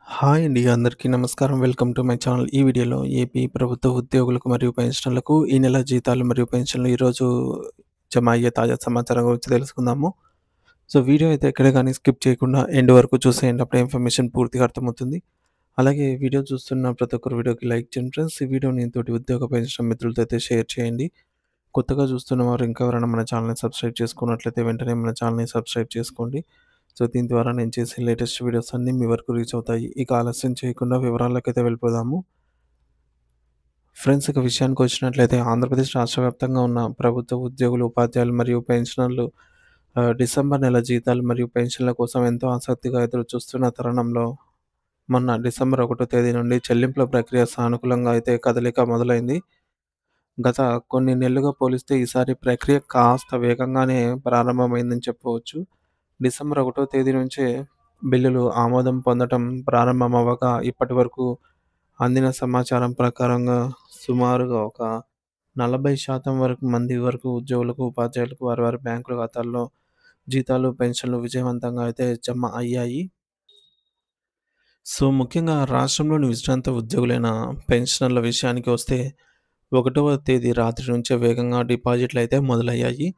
Hi అండి. అందరికీ నమస్కారం. Welcome to my channel. ఈ వీడియోలో ఏపీ ప్రభుత్వ ఉద్యోగులకు మరియు పెన్షనర్లకు ఈ నెల జీతాలు మరియు పెన్షన్లు ఈరోజు జమ అయ్యే తాజా సమాచారం గురించి తెలుసుకుందాము. సో, వీడియో అయితే ఎక్కడ గాని స్కిప్ చేయకుండా ఎండ్ వరకు చూసేయండి. అప్పుడే ఇన్ఫర్మేషన్ పూర్తిగా అర్థమవుతుంది. అలాగే వీడియో చూస్తున్న ప్రతి ఒక్కరు వీడియోకి లైక్ చేయండి ఫ్రెండ్స్. ఈ వీడియోని తోటి ఉద్యోగ పెన్షన్ మిత్రులతో అయితే షేర్ చేయండి. కొత్తగా చూస్తున్న వారు ఇంకా ఎవరైనా మన ఛానల్‌ని సబ్స్క్రైబ్ చేసుకున్నట్లయితే వెంటనే మన ఛానల్‌ని సబ్స్క్రైబ్ చేసుకోండి. సో, దీని ద్వారా నేను చేసే లేటెస్ట్ వీడియోస్ అన్నీ మీ వరకు రీచ్ అవుతాయి. ఇక ఆలస్యం చేయకుండా వివరాల్లోకైతే వెళ్ళిపోదాము. ఫ్రెండ్స్, ఇక విషయానికొచ్చినట్లయితే ఆంధ్రప్రదేశ్ రాష్ట్ర వ్యాప్తంగా ఉన్న ప్రభుత్వ ఉద్యోగులు, ఉపాధ్యాయులు మరియు పెన్షనర్లు డిసెంబర్ నెల జీతాలు మరియు పెన్షన్ల కోసం ఎంతో ఆసక్తిగా ఎదురు చూస్తున్న తరుణంలో మొన్న డిసెంబర్ 1 తేదీ నుండి చెల్లింపుల ప్రక్రియ సానుకూలంగా అయితే కదలిక మొదలైంది. గత కొన్ని నెలలుగా పోలిస్తే ఈసారి ప్రక్రియ కాస్త వేగంగానే ప్రారంభమైందని చెప్పవచ్చు. డిసెంబర్ 1 తేదీ నుంచే బిల్లులు ఆమోదం పొందటం ప్రారంభమవ్వగా ఇప్పటివరకు అందిన సమాచారం ప్రకారంగా సుమారుగా ఒక 40% వరకు మంది వరకు ఉద్యోగులకు, ఉపాధ్యాయులకు వారి వారి బ్యాంకుల ఖాతాల్లో జీతాలు, పెన్షన్లు విజయవంతంగా అయితే జమ అయ్యాయి. సో, ముఖ్యంగా రాష్ట్రంలోని విశ్రాంత ఉద్యోగులైన పెన్షనర్ల విషయానికి వస్తే 1వ తేదీ రాత్రి నుంచే వేగంగా డిపాజిట్లయితే మొదలయ్యాయి.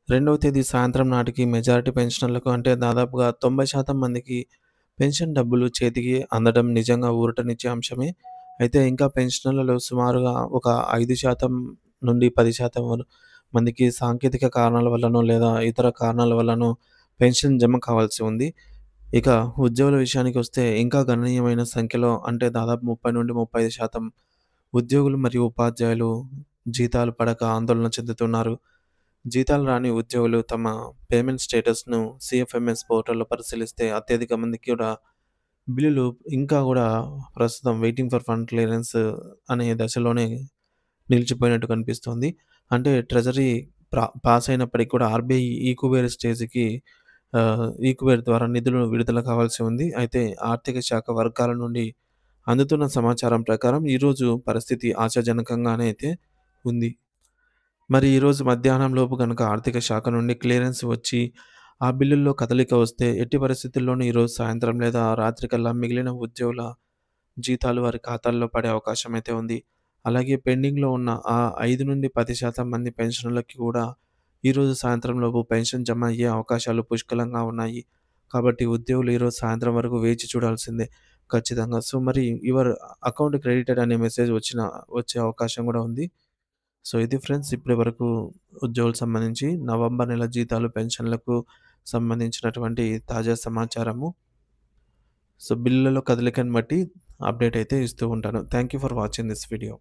2వ తేదీ సాయంత్రం నాటికి మెజారిటీ పెన్షనర్లకు అంటే దాదాపుగా 90% మందికి పెన్షన్ డబ్బులు చేతికి అందడం నిజంగా ఊరటనిచ్చే అంశమే. అయితే ఇంకా పెన్షనర్లలో సుమారుగా ఒక 5% నుండి 10% మందికి సాంకేతిక కారణాల వల్లనో లేదా ఇతర కారణాల వల్లనో పెన్షన్ జమ కావాల్సి ఉంది. ఇక ఉద్యోగుల విషయానికొస్తే ఇంకా గణనీయమైన సంఖ్యలో అంటే దాదాపు 30-35% ఉద్యోగులు మరియు ఉపాధ్యాయులు జీతాలు పడక ఆందోళన చెందుతున్నారు. జీతాలు రాని ఉద్యోగులు తమ పేమెంట్ స్టేటస్‌ను సీఎఫ్ఎంఎస్ పోర్టల్‌లో పరిశీలిస్తే అత్యధిక మందికి కూడా బిల్లులు ఇంకా గూడా ప్రస్తుతం వెయిటింగ్ ఫర్ ఫండ్ క్లియరెన్స్ అనే దశలోనే నిలిచిపోయినట్టు కనిపిస్తోంది. అంటే ట్రెజరీ పాస్ అయినప్పటికి కూడా ఆర్‌బీఐ ఈకుబేర్ స్టేజ్‌కి ఈకుబేర్ ద్వారా నిధులు విడుదల కావాల్సి ఉంది. అయితే ఆర్థిక శాఖ వర్గాల నుండి అందుతున్న సమాచారం ప్రకారం ఈరోజు పరిస్థితి ఆశాజనకంగానే అయితే ఉంది. మరి ఈరోజు మధ్యాహ్నం లోపు గనుక ఆర్థిక శాఖ నుండి క్లియరెన్స్ వచ్చి, ఆ బిల్లుల్లో కదలిక వస్తే ఎట్టి పరిస్థితుల్లోనూ ఈరోజు సాయంత్రం లేదా రాత్రికల్లా మిగిలిన ఉద్యోగుల జీతాలు వారి ఖాతాల్లో పడే అవకాశం అయితే ఉంది. అలాగే పెండింగ్‌లో ఉన్న ఆ 5-10% మంది పెన్షనర్లకి కూడా ఈరోజు సాయంత్రం లోపు పెన్షన్ జమ అయ్యే అవకాశాలు పుష్కలంగా ఉన్నాయి. కాబట్టి ఉద్యోగులు ఈరోజు సాయంత్రం వరకు వేచి చూడాల్సిందే ఖచ్చితంగా. సో, మరి యువర్ అకౌంట్ క్రెడిటెడ్ అనే మెసేజ్ వచ్చే అవకాశం కూడా ఉంది. సో, ఇది ఫ్రెండ్స్ ఇప్పటి వరకు ఉద్యోగులకు సంబంధించి నవంబర్ నెల జీతాలు, పెన్షన్‌లకు సంబంధించినటువంటి తాజా సమాచారము. సో, బిల్లులలో కదలికను బట్టి అప్డేట్ అయితే ఇస్తూ ఉంటాను. Thank you for watching this video.